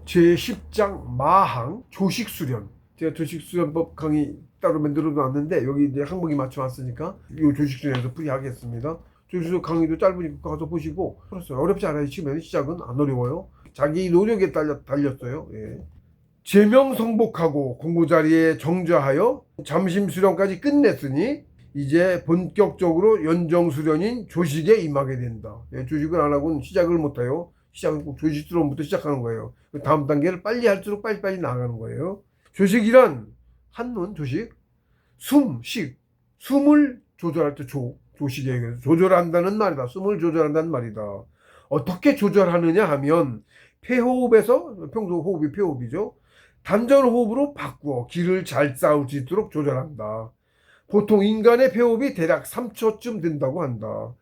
제10장 마항 조식수련. 제가 조식수련법 강의 따로 만들어 놨는데 여기 이제 항목이 맞춰놨으니까 이 조식수련에서 풀이하겠습니다. 조식수련 강의도 짧으니까 가서 보시고 풀었어요. 어렵지 않아요. 치면 시작은 안 어려워요. 자기 노력에 달렸어요. 예. 제명성복하고 공부 자리에 정좌하여 잠심 수련까지 끝냈으니 이제 본격적으로 연정 수련인 조식에 임하게 된다. 예, 조식을 안 하고는 시작을 못 해요. 시작은 꼭 조식 수련부터 시작하는 거예요. 다음 단계를 빨리 할수록 빨리빨리 나가는 거예요. 조식이란 한문 조식, 숨을 조절할 때 조식에 조절한다는 말이다. 숨을 조절한다는 말이다. 어떻게 조절하느냐 하면 폐호흡에서 평소 호흡이 폐호흡이죠. 단전 호흡으로 바꾸어 기를 잘 쌓을 수 있도록 조절한다. 보통 인간의 폐호흡이 대략 3초쯤 된다고 한다.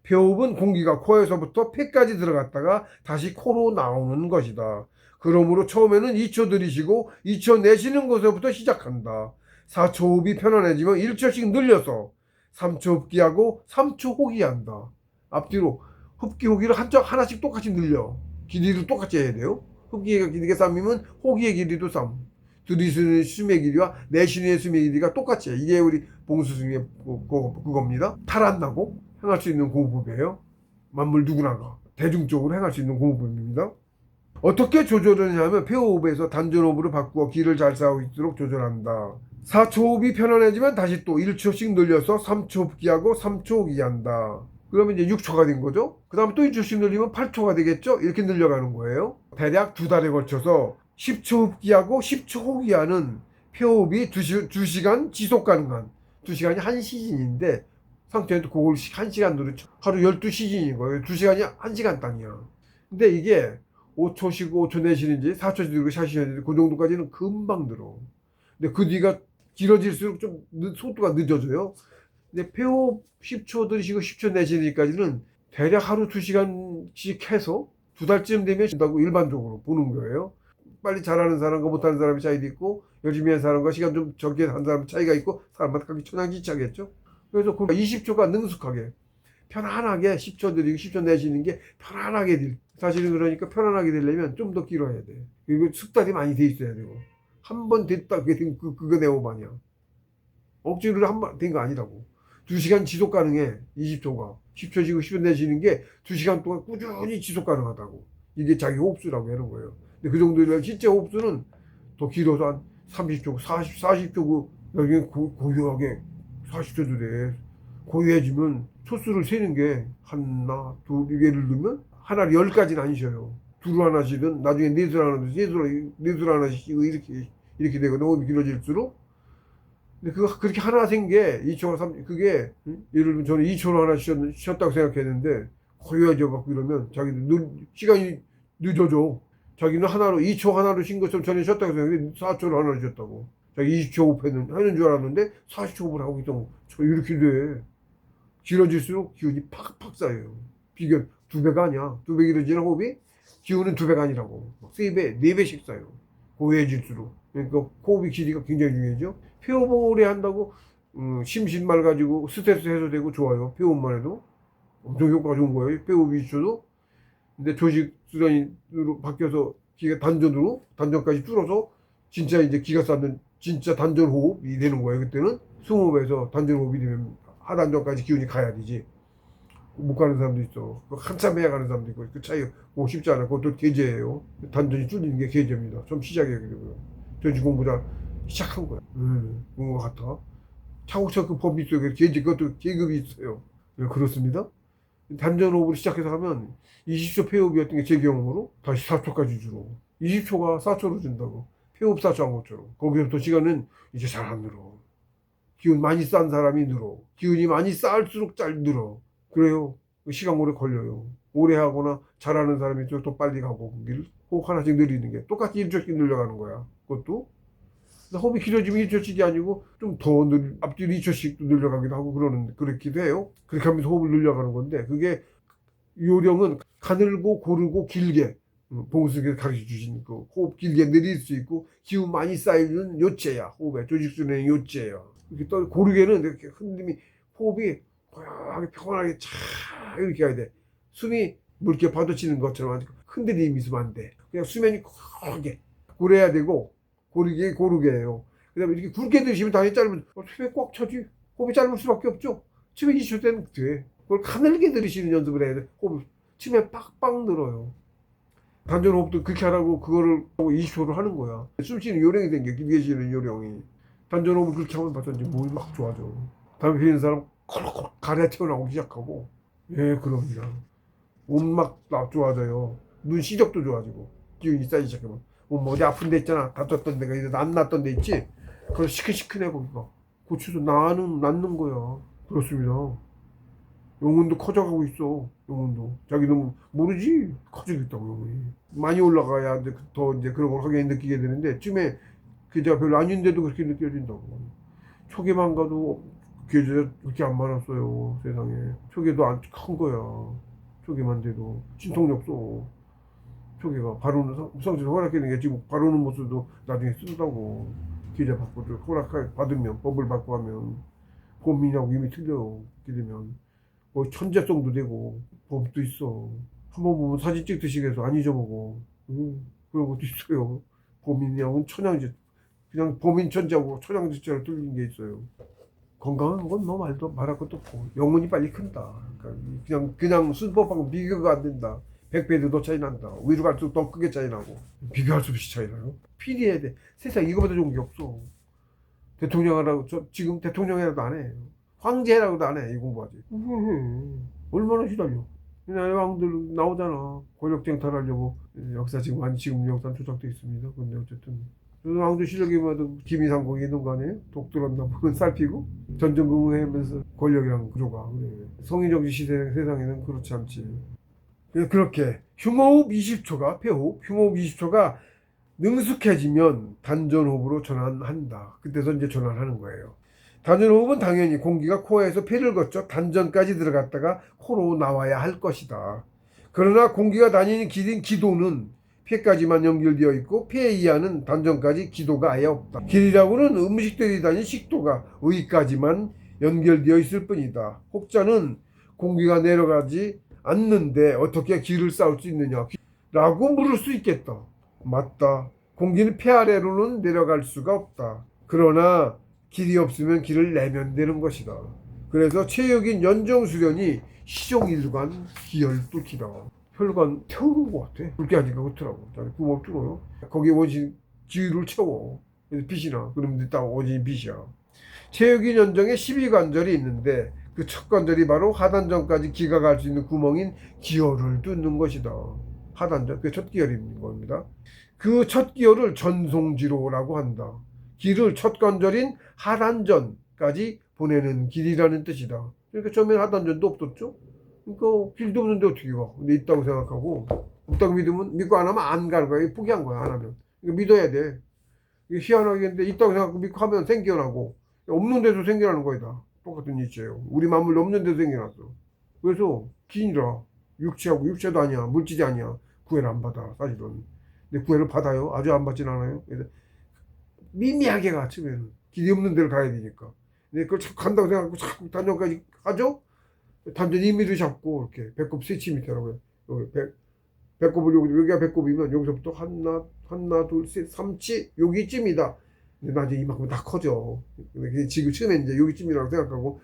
폐호흡은 공기가 코에서부터 폐까지 들어갔다가 다시 코로 나오는 것이다. 그러므로 처음에는 2초 들이쉬고 2초 내쉬는 것부터 시작한다. 4초 호흡이 편안해지면 1초씩 늘려서 3초 흡기하고 3초 호기한다. 앞뒤로 흡기 호기를 하나씩 똑같이 늘려. 길이를 똑같이 해야 돼요. 흡기의 길이가 3이면 호기의 길이도 3. 들이쉬는 숨의 길이와 내쉬는 숨의 길이가 똑같이 해. 이게 우리 봉수승의 그겁니다. 탈 안 나고 행할 수 있는 공부법이에요. 만물 누구나가 대중적으로 행할 수 있는 공부법입니다. 어떻게 조절을 하냐면 폐호흡에서 단전호흡으로 바꾸어 기를 잘 쌓고 있도록 조절한다. 4초 호흡이 편안해지면 다시 또 1초씩 늘려서 3초 흡기하고 3초 호기한다. 그러면 이제 6초가 된 거죠. 그 다음에 또 1초씩 늘리면 8초가 되겠죠. 이렇게 늘려가는 거예요. 대략 2달에 걸쳐서 10초 흡기하고 10초 호기하는 폐호흡이 2시간 지속 가능한 2시간이 한 시즌인데 상태에도 그걸 1시간으로 하루 12시즌인 거예요. 2시간이 1시간 단위야. 근데 이게 5초 쉬고 5초 내쉬는지 4초 쉬고 4초 쉬는지 그 정도까지는 금방 들어. 근데 그 뒤가 길어질수록 좀 속도가 늦어져요. 근데 폐호흡 10초 들이쉬고 10초 내쉬기까지는 대략 하루 2시간씩 해서 2달쯤 되면 된다고 일반적으로 보는 거예요. 빨리 잘하는 사람과 못하는 사람의 차이도 있고 열심히 하는 사람과 시간 좀 적게 한 사람 차이가 있고 사람마다 각기 천양지차겠죠. 그래서 20초가 능숙하게 편안하게 10초 들이고 10초 내쉬는 게 편안하게 될. 사실은 그러니까 편안하게 되려면 좀 더 길어야 돼. 그리고 숙달이 많이 돼 있어야 되고 한 번 됐다 그거 내 오반이야. 억지로 한 번 된 거 아니라고. 2시간 지속 가능해. 20초가 10초 쉬고 10초 내쉬는 게 2시간 동안 꾸준히 지속 가능하다고. 이게 자기 호흡수라고 하는 거예요. 근데 그 정도면 실제 호흡수는 더 길어서 한 30초, 40초 여기 고요하게 40초도 돼. 고요해지면 초수를 세는 게 하나, 둘, 예를 들면 하나를 10가지는 안 쉬어요. 둘 하나씩은 나중에 넷을 하나씩, 넷을 하나씩 이렇게 되거든. 호흡이 길어질수록. 근데 그렇게 하나 생게 2초가 3, 그게, 예를 들면 저는 2초로 하나 쉬었다고 생각했는데, 고요해져 갖고 이러면 자기도 시간이 늦어져. 자기는 하나로, 2초 하나로 쉰 것처럼 전에 쉬었다고 생각했는데, 4초로 하나로 쉬었다고. 자기 20초 호흡하는 줄 알았는데, 40초 호흡을 하고 있던 거. 이렇게 돼. 길어질수록 기운이 팍팍 쌓여요. 비교 2배가 아니야. 2배 길어지는 호흡이 기운은 2배가 아니라고. 3배, 4배씩 쌓여. 고요해질수록. 그러니까 호흡의 길이가 굉장히 중요하죠. 폐호흡 오래 한다고 심신말 가지고 스트레스 해소되고 좋아요. 폐호흡만 해도 엄청 효과가 좋은 거예요. 폐호흡이 있어도. 근데 조식 수련으로 바뀌어서 기가 단전까지 줄어서 진짜 이제 기가 쌓는 진짜 단전 호흡이 되는 거예요. 그때는 승호흡에서 단전 호흡이 되면 하단전까지 기운이 가야 되지. 못 가는 사람도 있어. 한참 해야 가는 사람도 있고. 그 차이 쉽지 않아. 그것도 계제예요. 단전이 줄리는 게 계제입니다. 좀 시작해야 되고요. 조직 공부 다 시작한 거야. 그런 것 같아. 차곡차곡 그 법이 있어요. 계제, 그것도 계급이 있어요. 그렇습니다. 단전 호흡을 시작해서 하면 20초 폐호흡이었던 게 제 경험으로 다시 4초까지 줄어. 20초가 4초로 준다고. 폐호흡 4초 한 것처럼. 거기서부터 시간은 이제 잘 안 늘어. 기운 많이 쌓은 사람이 늘어. 기운이 많이 쌓을수록 잘 늘어. 그래요. 시간 오래 걸려요. 오래 하거나 잘하는 사람이 또 빨리 가고, 거기를 호흡 하나씩 늘리는 게 똑같이 1초씩 늘려가는 거야. 그것도. 호흡이 길어지면 1초씩이 아니고 좀 더 앞뒤로 2초씩 늘려가기도 하고 그렇기도 해요. 그렇게 하면서 호흡을 늘려가는 건데, 그게 요령은 가늘고 고르고 길게, 봉수께서 가르쳐 주신 그 호흡 길게 늘릴 수 있고, 기운 많이 쌓이는 요체야. 호흡에 조직순의 요체야. 이렇게 또 고르게는 이렇게 흔듦이 호흡이 고요하게 평온하게 차 이렇게 해야 돼. 숨이 뭐 이렇게 파도치는 것처럼 흔들림이 있으면 안 돼. 그냥 수면이 고르게 고래야 되고 고르게 해요. 그다음에 이렇게 굵게 드시면 당연히 짧으면 수면 꽉 차지. 호흡이 짧을 수밖에 없죠. 치매 20초 때는 돼. 그걸 가늘게 들이쉬는 연습을 해야 돼. 호흡 치매 빡빡 늘어요. 단전 호흡도 그렇게 하라고 그거를 하고 20초를 하는 거야. 숨 쉬는 요령이 생겨. 위에 쉬는 요령이. 단전 호흡을 그렇게 하면 봤더니 몸이 막 좋아져. 담배 피우는 사람 콜록콜록 가래 튀어나오기 시작하고. 예, 그럽니다. 몸 막 좋아져요. 눈 시력도 좋아지고. 기운이 쌓이기 시작하면. 몸 어디 아픈 데 있잖아. 다쳤던 데가 이제 안 났던 데 있지. 그걸 시큰시큰해 거기가. 고쳐서 낫는 거야. 그렇습니다. 영혼도 커져가고 있어. 영혼도. 자기도 모르지. 커지고 있다고, 영혼이. 많이 올라가야 이제 더 이제 그런 걸 확연히 느끼게 되는데, 처음에 그저 별로 아닌데도 그렇게 느껴진다고. 초기만 가도 그렇게 안 많았어요. 세상에. 초기도 안 큰 거야. 초기만 돼도. 신통력 써. 초기가 바로는 성질 허락하는 게 지금 바로는 모습도 나중에 쓴다고. 기자 받고 받으면, 법을 받고 하면. 고민하고 이미 틀려. 기르면. 뭐 천재성도 되고 법도 있어. 한번 보면 사진 찍듯이 해서 안 잊어보고 그런 것도 있어요. 범인이하고는 천양지 그냥 범인 천재하고 천양지처럼 뚫린 게 있어요. 건강한 건 뭐 말도 말할 것도 없고 영혼이 빨리 큰다. 그러니까 그냥 순법하고 비교가 안 된다. 100배도 더 차이 난다. 위로 갈수록 더 크게 차이 나고 비교할 수 없이 차이 나요. 필요해야 돼. 세상 이거보다 좋은 게 없어. 대통령 하라고 지금 대통령이라도 안 해. 황제라고도 안 해. 이 공부하지. 얼마나 시달려. 옛날에 왕들 나오잖아. 권력 쟁탈하려고. 역사 지금 역사 조작돼 있습니다. 근데 어쨌든 왕조 실력이 봐도 김이상공이 있는 거 아니에요? 독 들었나 보면 살피고 전전긍긍하면서 권력이랑 그러가. 그래. 성인정신 시대 세상에는 그렇지 않지. 그렇게 흉호흡 20초가 폐호흡, 흉호흡 20초가 능숙해지면 단전호흡으로 전환한다. 그때서 이제 전환하는 거예요. 단전호흡은 당연히 공기가 코에서 폐를 거쳐 단전까지 들어갔다가 코로 나와야 할 것이다. 그러나 공기가 다니는 길인 기도는 폐까지만 연결되어 있고 폐 이하는 단전까지 기도가 아예 없다. 길이라고는 음식들이 다닌 식도가 의까지만 연결되어 있을 뿐이다. 혹자는 공기가 내려가지 않는데 어떻게 길을 쌓을 수 있느냐 라고 물을 수 있겠다. 맞다. 공기는 폐 아래로는 내려갈 수가 없다. 그러나 길이 없으면 길을 내면 되는 것이다. 그래서 체육인 연정수련이 시종일관 기혈 뚫기다. 혈관 태우는 것 같아. 뚫게 하니까 그렇더라고. 구멍 뚫어요. 거기에 원신 기울을 채워. 빛이나. 그러면 딱 원신 빛이야. 체육인 연정에 12관절이 있는데 그 첫 관절이 바로 하단전까지 기가 갈 수 있는 구멍인 기혈을 뚫는 것이다. 하단전, 그게 첫 기혈인 겁니다. 그 첫 기혈을 전송지로라고 한다. 길을 첫 관절인 하단전까지 보내는 길이라는 뜻이다. 그러니까 처음에는 하단전도 없었죠. 그러니까 길도 없는데 어떻게 가? 근데 있다고 생각하고 없다고 믿고 안 하면 안 가는 거야. 포기한 거야. 안 하면. 그러니까 믿어야 돼. 이게 희한하겠는데 있다고 생각하고 믿고 하면 생겨나고 없는 데도 생겨나는 거이다. 똑같은 이치예요. 우리 만물도 없는 데도 생겨났어. 그래서 기니라 육체하고 육체도 아니야. 물질이 아니야. 구애를 안 받아. 사실은. 근데 구애를 받아요. 아주 안 받진 않아요. 그래서 미미하게 가, 처음에는. 길이 없는 데를 가야 되니까. 근데 그걸 자꾸 간다고 생각하고 자꾸 단전까지 가죠? 단전 임의를 잡고, 이렇게. 배꼽 세치미터라고요. 여기 배꼽을 여기가 배꼽이면 여기서부터 하나, 둘, 셋, 3치, 여기쯤이다. 근데 나중에 이만큼 다 커져. 근데 지금 처음에 이제 여기쯤이라고 생각하고,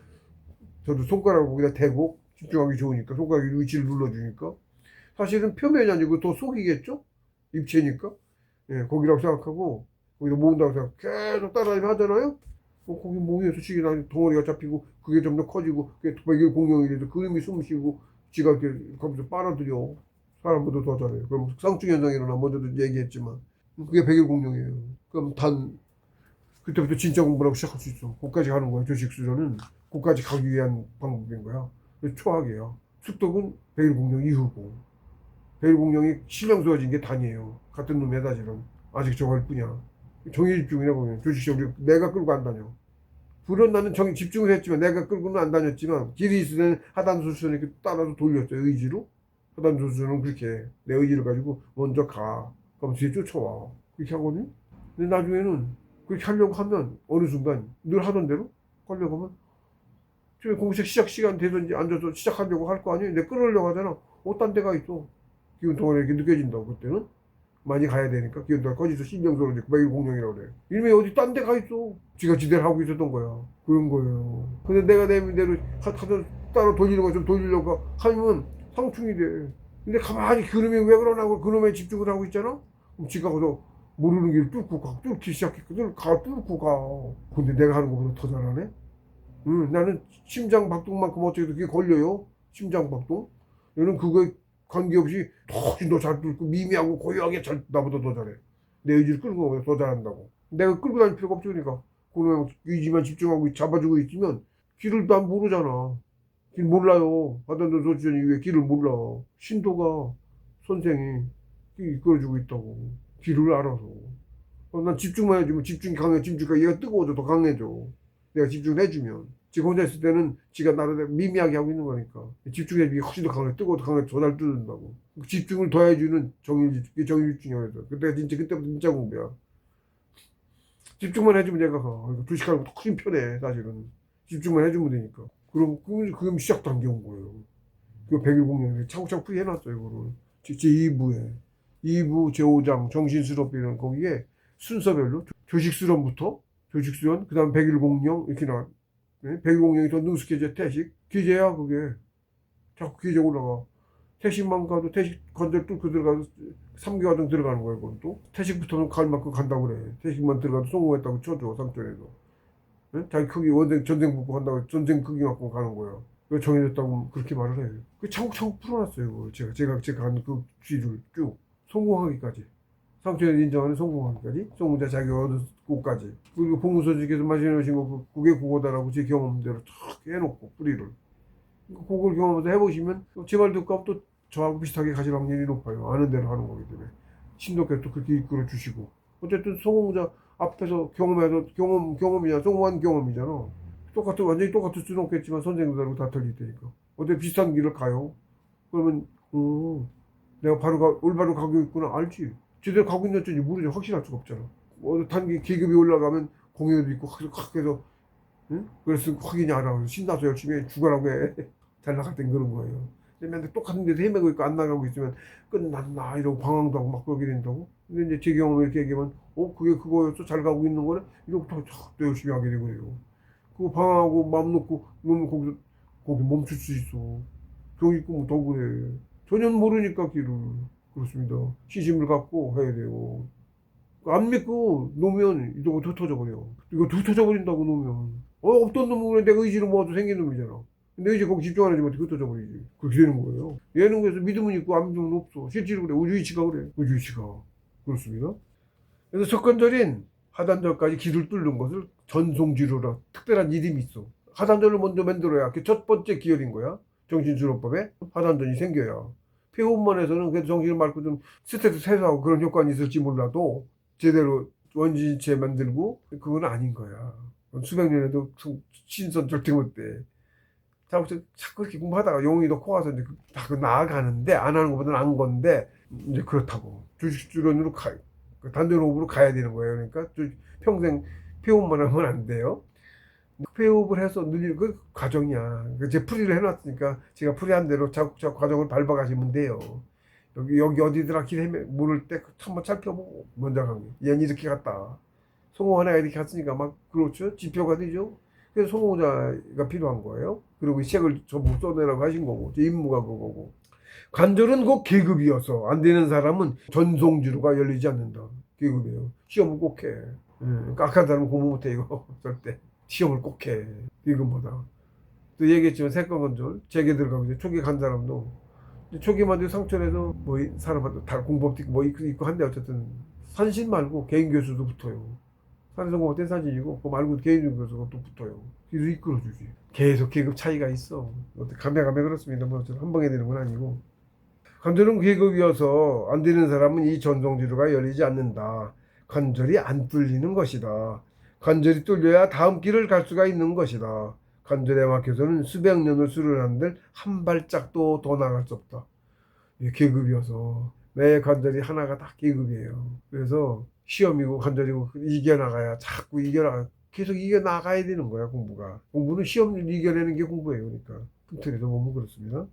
저도 손가락으로 거기다 대고, 집중하기 좋으니까, 손가락이 위치를 눌러주니까. 사실은 표면이 아니고 더 속이겠죠? 입체니까. 예, 거기라고 생각하고, 거기다 모은다고 생각 계속 따라다니면 하잖아요? 거기 모여서 시기 나니 덩어리가 잡히고 그게 좀 더 커지고 그게 백일 공룡이 돼서 그림이 숨 쉬고 지가 이렇게 거기서 빨아들여. 사람보다 더 잘해요. 그럼 쌍충 현상이 일어나 먼저도 얘기했지만 그게 백일 공룡이에요. 그럼 그때부터 진짜 공부라고 시작할 수 있어. 거기까지 가는 거야. 조식 수련은 거기까지 가기 위한 방법인 거야. 초학이야. 숙덕은 백일 공룡 이후고 백일 공룡이 실명수어진 게 단이에요. 같은 놈의 사실은 아직 저거 할 뿐이야. 정의 집중이나 보면 조직적으로 내가 끌고 안 다녀. 물론 나는 집중을 했지만 내가 끌고는 안 다녔지만 길이 있을 때는 하단수수는 이렇게 따라서 돌렸어요. 의지로. 하단수수는 그렇게 내 의지를 가지고 먼저 가. 그럼 뒤에 쫓아와. 그렇게 하거든요. 근데 나중에는 그렇게 하려고 하면 어느 순간 늘 하던 대로 하려고 하면 공식 시작 시간 되든지 앉아서 시작하려고 할 거 아니에요. 내가 끌으려고 하잖아. 딴 데가 있어. 기운 동안에 이렇게 느껴진다고. 그때는 많이 가야 되니까 기운 동안 거기서 신경소로 이제 매일 공룡이라고 그래. 이름이 어디 딴 데 가 있어. 지가 지대로 하고 있었던 거야. 그런 거예요. 근데 내가 내 대로 하도 따로 돌리는 거 좀 돌리려고 하면 상충이 돼. 근데 가만히 그놈이 왜 그러냐고 그놈에 집중을 하고 있잖아. 그럼 지가 거기서 모르는 길 뚫고 가, 뚫기 시작했거든. 가 뚫고 가. 근데 내가 하는 것보다 더 잘하네. 응, 나는 심장 박동만큼 어떻게든 그게 걸려요. 심장 박동. 얘는 그거에 관계없이 훨씬 더 잘 뚫고 미미하고 고요하게 잘 나보다 더 잘해. 내 의지를 끌고 가면 더 잘한다고. 내가 끌고 다닐 필요가 없지. 그러니까 그놈의 의지만 집중하고 잡아주고 있으면 길을 난 모르잖아. 길 몰라요. 하단도 소지전 이후에 길을 몰라. 신도가 선생이 이끌어주고 있다고. 길을 알아서. 난 집중만 해주면 집중이 강해. 집중이 얘가 뜨거워져 더 강해져. 내가 집중을 해주면. 지금 혼자 있을 때는 지가 나를 미미하게 하고 있는 거니까. 집중해주기 훨씬 더 강해. 뜨거워 더 강해. 더 잘 뜯는다고. 집중을 더 해주는 정일집중이라고 해서. 그때가 진짜, 그때부터 진짜 공부야. 집중만 해주면 내가 가. 두식하는 것도 훨씬 편해, 사실은. 집중만 해주면 되니까. 그럼 시작 단계 온 거예요. 그 100일 공연에 차곡차곡 풀이 해놨어요, 이거를. 제2부에. 2부 제5장 정신수업이라는 거기에 순서별로 조식수련부터 조식수련, 그 다음 100일 공연 이렇게 나와. 네? 100일 공연이 더 능숙해져, 태식. 기재야, 그게. 자꾸 기재 올라가. 태식만 가도 태식 관절 뚫고 들어가도 3개월 들어가는 거예요, 그건 또. 태식부터는 갈 만큼 간다고 그래. 태식만 들어가도 성공했다고 쳐줘, 상전에도. 네? 자기 크기, 전쟁 붙고 간다고 전쟁 크기 갖고 가는 거야. 왜 정해졌다고 그렇게 말을 해. 그 차곡차곡 풀어놨어요, 그걸. 제가 한 그 쥐를 쭉. 성공하기까지. 상처에 인정하는 성공하기까지. 성공자 자기 얻은 곳까지. 그리고 봉무서직에서 마시놓으신 거, 그게 그거다라고 제 경험대로 탁 해놓고, 뿌리를. 그걸 경험해서 해보시면, 제 말 듣고 하면 또 저하고 비슷하게 가실 확률이 높아요. 아는 대로 하는 거기 때문에. 신도께 또 그렇게 이끌어 주시고. 어쨌든 성공자 앞에서 경험해서, 경험이잖아. 성공한 경험이잖아. 완전히 똑같을 수는 없겠지만 선생님들하고 다 틀릴 테니까. 어때 비슷한 길을 가요? 그러면, 내가 올바로 가고 있구나. 알지. 제대로 가고 있는지 모르지. 확실할 수가 없잖아. 단기 계급이 올라가면 공연도 있고, 확 해서, 응? 그래서 확인이 알아. 신나서 열심히 해. 죽어라고 해. 잘 나갈 땐 그런 거예요. 근데 맨날 똑같은 데서 헤매고 있고 안 나가고 있으면 끝났나 이러고 방황도 하고 막 그러게 된다고. 근데 이제 제 경험을 이렇게 얘기하면, 그게 그거였어. 잘 가고 있는 거네. 이러고 또 열심히 하게 되고 그래요. 그거 방황하고 마음 놓고 놓으면 거기 멈출 수 있어. 병 있고 뭐 더 그래. 전혀 모르니까 길을. 그렇습니다. 시심을 갖고 해야 돼요. 안 믿고 놓으면 이거 흩어져 버려. 이거 흩어져 버린다고 놓으면. 없던 놈은 내가 의지를 모아도 생긴 놈이잖아. 근데 이제 거기 집중 안 하지만 흩어져 버리지. 그렇게 되는 거예요. 얘는 그래서 믿음은 있고 안 믿으면 없어. 실제로 그래. 우주이치가 그래. 우주이치가. 그렇습니다. 그래서 석관절인 하단절까지 길을 뚫는 것을 전송지루라 특별한 이름이 있어. 하단절을 먼저 만들어야 그게 첫 번째 기혈인 거야. 정신수로법에 하단전이 생겨야. 폐호흡만에서는 그래도 정신을 맑고 좀 스트레스 해소하고 그런 효과는 있을지 몰라도 제대로 원진체 만들고 그건 아닌 거야. 수백 년에도 신선 절대 못 돼. 자꾸 이렇게 공부하다가 용이 넣고 와서 이제 다 나아가는데 안 하는 것보다는 안 건데 이제 그렇다고 주식주론으로 단전호흡으로 가야 되는 거예요. 그러니까 평생 폐호흡만 하면 안 돼요. 폐호흡을 해서 늘리는 그 과정이야. 제 풀이를 해놨으니까 제가 풀이한 대로 자꾸 과정을 밟아가시면 돼요. 여기 어디더라 길 모를 때 한번 살펴보고 먼저 가는 거예요. 얘는 이렇게 갔다. 성공하나 이렇게 갔으니까 막 그렇죠. 지표가 되죠. 그래서 성공자가 필요한 거예요. 그리고 이 책을 전부 써내라고 하신 거고 제 임무가 그거고. 관절은 곧 계급이어서 안 되는 사람은 전송지루가 열리지 않는다. 계급이에요. 시험을 꼭 해. 깍한 사람은 공부 못해 이거 절대. 시험을 꼭 해. 이것보다. 또 얘기했지만 색깔건절 재계 들어가고 이제 초기 간 사람도 초기만 해도 상처내서 뭐 사람한테 다 공법도 있고 뭐 있고 한데 어쨌든 산신 말고 개인 교수도 붙어요. 산성공학 때 산신이고 그거 말고 개인 교수가 또 붙어요. 그래서 이끌어주지. 계속 계급 차이가 있어. 어떻게 가메가메 그렇습니다. 뭐 한 방에 되는 건 아니고. 관절은 계급이어서 안 되는 사람은 이 전송지루가 열리지 않는다. 관절이 안 뚫리는 것이다. 관절이 뚫려야 다음 길을 갈 수가 있는 것이다. 관절에 막혀서는 수백 년을 수련한들 한 발짝도 더 나갈 수 없다. 계급이어서 매 관절이 하나가 다 계급이에요. 그래서 시험이고 관절이고 이겨나가야 자꾸 계속 이겨나가야 되는 거야 공부가. 공부는 시험을 이겨내는 게 공부예요. 그러니까 틈틀에서 보면 그렇습니다.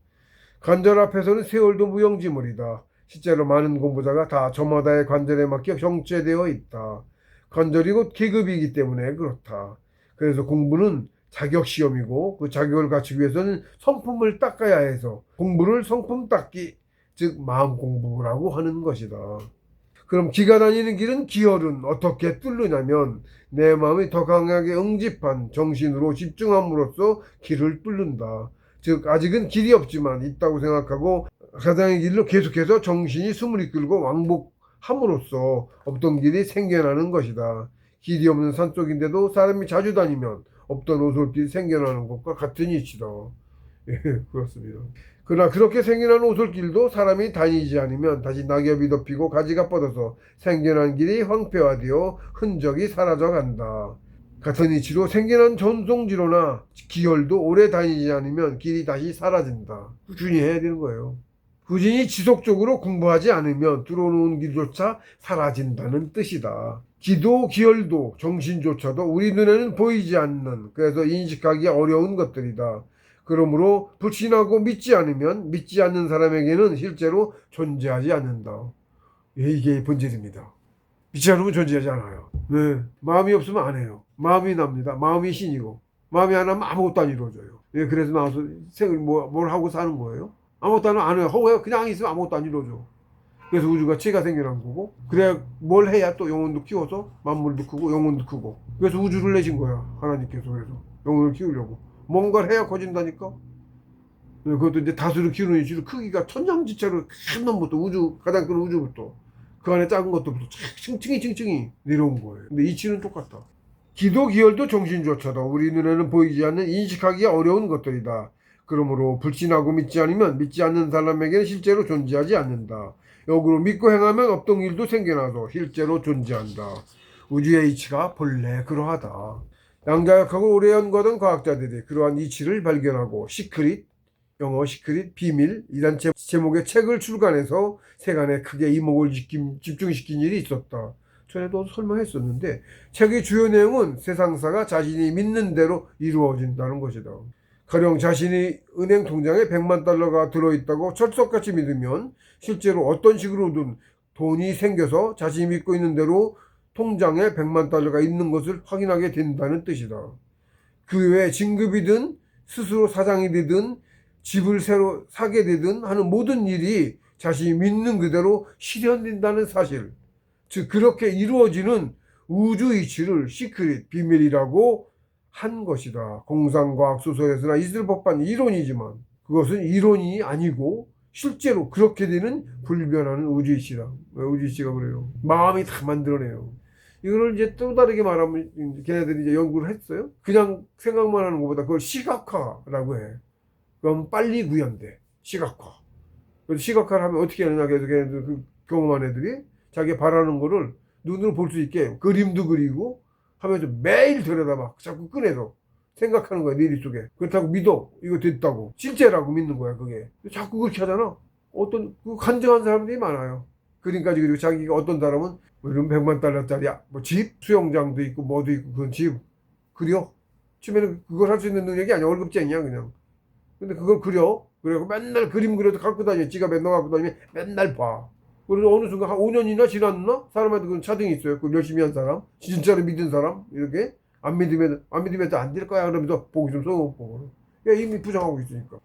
관절 앞에서는 세월도 무용지물이다. 실제로 많은 공부자가 다 저마다의 관절에 맞게 정체되어 있다. 관절이 곧 계급이기 때문에 그렇다. 그래서 공부는 자격 시험이고 그 자격을 갖추기 위해서는 성품을 닦아야 해서 공부를 성품 닦기, 즉 마음 공부라고 하는 것이다. 그럼 기가 다니는 길은 기혈은 어떻게 뚫느냐면 내 마음이 더 강하게 응집한 정신으로 집중함으로써 길을 뚫는다. 즉 아직은 길이 없지만 있다고 생각하고 가장의 길로 계속해서 정신이 숨을 이끌고 왕복함으로써 없던 길이 생겨나는 것이다. 길이 없는 산속인데도 사람이 자주 다니면 없던 오솔길이 생겨나는 것과 같은 이치다. 예, 그렇습니다. 그러나 그렇게 생겨난 오솔길도 사람이 다니지 않으면 다시 낙엽이 덮이고 가지가 뻗어서 생겨난 길이 황폐화되어 흔적이 사라져간다. 같은 이치로 생겨난 전송지로나 기혈도 오래 다니지 않으면 길이 다시 사라진다. 꾸준히 해야 되는 거예요. 꾸준히 지속적으로 공부하지 않으면 들어오는 길조차 사라진다는 뜻이다. 기도, 기혈도, 정신조차도 우리 눈에는 보이지 않는, 그래서 인식하기 어려운 것들이다. 그러므로 불신하고 믿지 않으면 믿지 않는 사람에게는 실제로 존재하지 않는다. 이게 본질입니다. 믿지 않으면 존재하지 않아요. 네. 마음이 없으면 안 해요. 마음이 납니다. 마음이 신이고 마음이 안 하면 아무것도 안 이루어져요. 예, 그래서 나와서 뭘 하고 사는 거예요? 아무것도 안 해요. 그냥 있으면 아무것도 안 이루어져. 그래서 우주가 체가 생겨난 거고, 그래야 뭘 해야 또 영혼도 키워서 만물도 크고 영혼도 크고. 그래서 우주를 내신 거야, 하나님께서. 그래서 영혼을 키우려고 뭔가를 해야 커진다니까. 그것도 이제 다수를 키우는 이치로 크기가 천장지차로 큰 놈부터 우주, 가장 큰 우주부터 그 안에 작은 것들부터 층층이 내려온 거예요. 근데 이치는 똑같다. 기도, 기혈도 정신조차도 우리 눈에는 보이지 않는 인식하기 어려운 것들이다. 그러므로 불신하고 믿지 않으면 믿지 않는 사람에게는 실제로 존재하지 않는다. 역으로 믿고 행하면 없던 일도 생겨나서 실제로 존재한다. 우주의 이치가 본래 그러하다. 양자역학을 오래 연구하던 과학자들이 그러한 이치를 발견하고 시크릿, 영어 시크릿, 비밀 이란 제목의 책을 출간해서 세간에 크게 이목을 집중시킨 일이 있었다. 전에도 설명했었는데 책의 주요 내용은 세상사가 자신이 믿는 대로 이루어진다는 것이다. 가령 자신이 은행 통장에 100만 달러가 들어있다고 철석같이 믿으면 실제로 어떤 식으로든 돈이 생겨서 자신이 믿고 있는 대로 통장에 100만 달러가 있는 것을 확인하게 된다는 뜻이다. 그 외에 진급이든 스스로 사장이 되든 집을 새로 사게 되든 하는 모든 일이 자신이 믿는 그대로 실현된다는 사실, 즉 그렇게 이루어지는 우주 이치를 시크릿, 비밀이라고 한 것이다. 공상과학 소설에서나 있을 법한 이론이지만 그것은 이론이 아니고 실제로 그렇게 되는 불변하는 우주 이치다. 왜 우주 이치가 그래요? 마음이 다 만들어내요. 이거를 이제 또 다르게 말하면 걔네들이 이제 연구를 했어요. 그냥 생각만 하는 것보다 그걸 시각화라고 해. 그럼 빨리 구현돼. 시각화. 그래서 시각화를 하면 어떻게 하느냐. 그래서 걔네들 그 경험한 애들이 자기 바라는 거를 눈으로 볼 수 있게 그림도 그리고 하면서 매일 들여다봐. 자꾸 꺼내서 생각하는 거야, 네 속에. 그렇다고 믿어. 이거 됐다고. 실제라고 믿는 거야, 그게. 자꾸 그렇게 하잖아. 어떤, 그 간증한 사람들이 많아요. 그림까지 그리고 자기가 어떤 사람은 이런 100만 달러짜리야. 뭐 집, 수영장도 있고 뭐도 있고 그런 집 그려. 처음에는 그걸 할 수 있는 능력이 아니야. 월급쟁이야, 그냥. 근데 그걸 그려. 그래고 맨날 그림 그려도 갖고 다녀. 지갑에 넣어 갖고 다니면 맨날 봐. 그래서 어느 순간 한 5년이나 지났나? 사람한테 그런 차등이 있어요. 그 열심히 한 사람, 진짜로 믿은 사람, 이렇게. 안 믿으면 안 될 거야. 그러면서 보기 좀 써놓고. 야, 이미 부정하고 있으니까.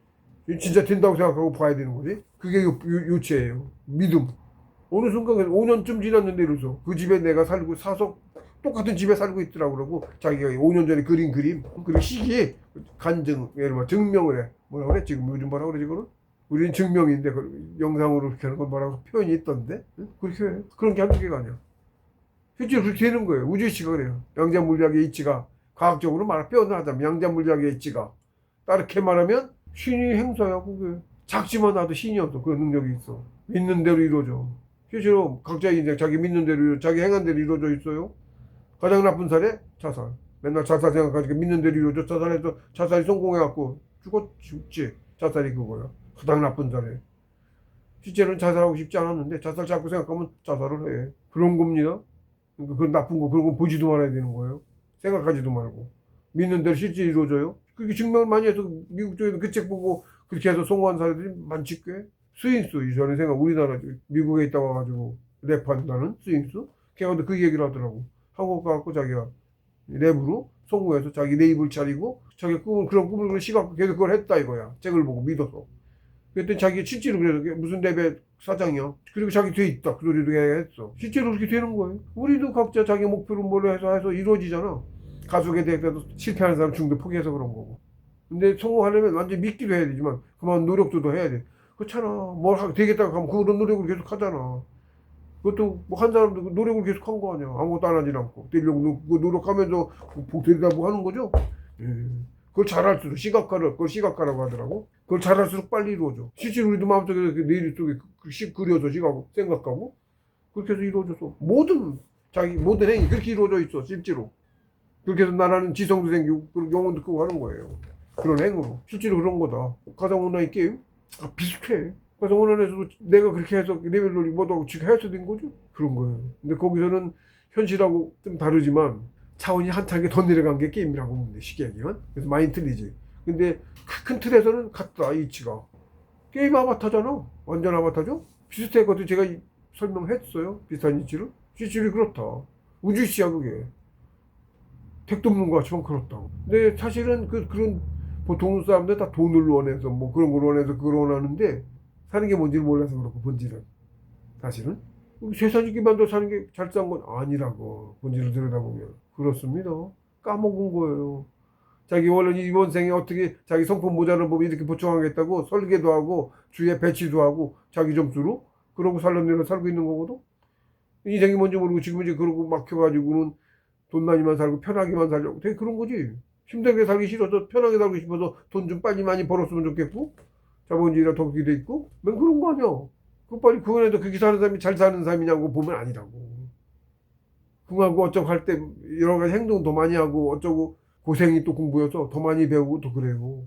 진짜 된다고 생각하고 봐야 되는 거지. 그게 요체예요. 믿음. 어느 순간 5년쯤 지났는데 이러서 그 집에 내가 살고 사서 똑같은 집에 살고 있더라고. 그러고 자기가 5년 전에 그린 그림, 그리고 시기, 간증, 예를 들어 증명을 해. 뭐라 그래? 지금 요즘 뭐라 그러지, 그거는? 우리는 증명인데 영상으로 그렇게 하는 건 뭐라고 표현이 있던데? 응? 그렇게 해. 그런 게 한두 개가 아니야. 실제로 그렇게 되는 거예요. 우주 이치가 그래요. 양자 물리학의 이치가 과학적으로 표현하자면 양자 물리학의 이치가 다르게 말하면 신이 행사야. 그게 작지만 나도 신이 없어. 그 능력이 있어. 믿는 대로 이루어져. 실제로 각자 인생 자기 믿는 대로 자기 행한 대로 이루어져 있어요. 가장 나쁜 사례 자살. 맨날 자살 생각하니까 믿는 대로 이루어져. 자살해서 자살이 성공해갖고 죽지. 자살이 그거야. 가장 나쁜 사례. 실제로는 자살하고 싶지 않았는데 자살 자꾸 생각하면 자살을 해. 그런 겁니다. 그러니까 그건 나쁜 거, 그런 거 보지도 말아야 되는 거예요. 생각하지도 말고. 믿는 대로 실제 이루어져요. 그렇게 증명을 많이 해서 미국 쪽에도 그 책 보고 그렇게 해서 성공한 사례들이 많지 꽤. 스윙스 이전에 생각 우리나라 미국에 있다 와가지고 랩한다는 스윙스 걔가 근데 그 얘기를 하더라고. 한국 가갖고 자기가 랩으로 성공해서 자기 네이블 차리고 자기 꿈을 그런 꿈을 시각 계속 그걸 했다 이거야. 책을 보고 믿어서. 그랬더니 자기 실제로 그래서 무슨 랩의 사장이야. 그리고 자기 돼 있다. 그 소리도 했어. 실제로 그렇게 되는 거예요. 우리도 각자 자기 목표를 뭘로 해서 이루어지잖아. 가수에 대해서도 실패하는 사람 중도 포기해서 그런 거고. 근데 성공하려면 완전 믿기도 해야 되지만 그만 노력도 더 해야 돼. 그렇잖아. 뭘 되겠다고 하면 그런 노력을 계속 하잖아. 그것도 뭐 한 사람도 그 노력을 계속 한 거 아니야. 아무것도 안 하진 않고. 되려고 노력하면서 되려고 하는 거죠. 예. 그걸 잘할수록 그걸 시각화라고 하더라고. 그걸 잘할수록 빨리 이루어져. 실제로 우리도 마음속에 이렇게 내일 속에 그려서 생각하고 그렇게 해서 이루어져서 모든 행위 그렇게 이루어져 있어 실제로. 그렇게 해서 나라는 지성도 생기고 영혼도 크고 하는 거예요. 그런 행으로 실제로 그런 거다. 가상문화의 게임 비슷해. 가상문화에서도 내가 그렇게 해서 레벨을 뭐도 지금 해서 된 거죠. 그런 거예요. 근데 거기서는 현실하고 좀 다르지만 차원이 한창 더 내려간 게 게임이라고 보는데 쉽게 얘기하면. 그래서 많이 틀리지. 근데 큰 틀에서는 같다 이치가. 게임 아바타잖아. 완전 아바타죠. 비슷해. 그것도 제가 설명했어요. 비슷한 이치를. 실질이 그렇다. 우주시야 그게. 택도 없는 것 같지만 그렇다고. 근데 사실은 그런 보통 사람들 다 돈을 원해서 뭐 그런 걸 원해서 그걸 원하는데 사는 게 뭔지를 몰라서 그렇고 본질은 사실은 세상이 기반도 사는 게 잘 산 건 아니라고 본질을 들여다보면 그렇습니다. 까먹은 거예요. 자기 원래 이번 생에 어떻게 자기 성품 모자란 법이 이렇게 보충하겠다고 설계도 하고 주위에 배치도 하고 자기 점수로 그러고 살고 있는 거거든. 인생이 뭔지 모르고 지금 이제 그러고 막혀가지고는 돈 많이만 살고 편하게만 살려고 되게 그런 거지. 힘들게 살기 싫어서 편하게 살고 싶어서 돈 좀 빨리 많이 벌었으면 좋겠고 자본주의라 더 그게 돼 있고 맨 그런 거 아니야. 그 빨리 그거에도 그렇게 사는 사람이 잘 사는 사람이냐고 보면 아니라고. 그거하고 어쩌고 할 때 여러 가지 행동 더 많이 하고 어쩌고 고생이 또 공부여서 더 많이 배우고 또 그래요.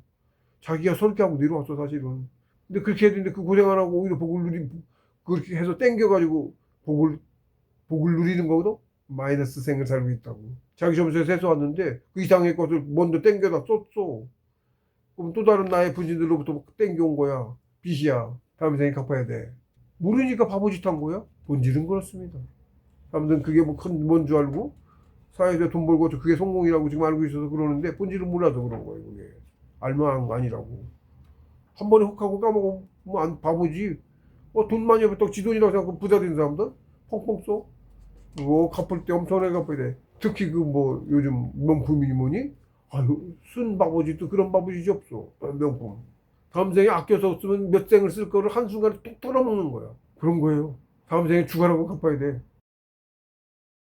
자기가 설계하고 내려왔어 사실은. 근데 그렇게 해야 되는데 그 고생 안 하고 오히려 그렇게 해서 땡겨가지고 복을 누리는 거거든. 마이너스 생을 살고 있다고. 자기 점수에 세서 왔는데 그 이상의 것을 먼저 땡겨다 썼어. 그럼 또 다른 나의 분신들로부터 땡겨온 거야. 빚이야. 다음 생에 갚아야 돼. 모르니까 바보짓 한 거야. 본질은 그렇습니다. 사람들은 그게 뭔 줄 알고 사회에서 돈 벌고 그게 성공이라고 지금 알고 있어서 그러는데 본질은 몰라서 그런 거예요. 그게 알면 한 거 아니라고. 한 번에 훅 하고 까먹으면 안 바보지. 돈 많이 벌었다고 지 돈이라고 생각하고 부자 된 사람들 펑펑 써. 갚을 때 엄청나게 갚아야 돼. 특히 요즘 명품이니 뭐니? 아유, 쓴 바보짓도 그런 바보짓이 없어. 명품. 다음 생에 아껴서 쓰면 몇 생을 쓸 거를 한순간에 뚝 털어먹는 거야. 그런 거예요. 다음 생에 주가라고 갚아야 돼.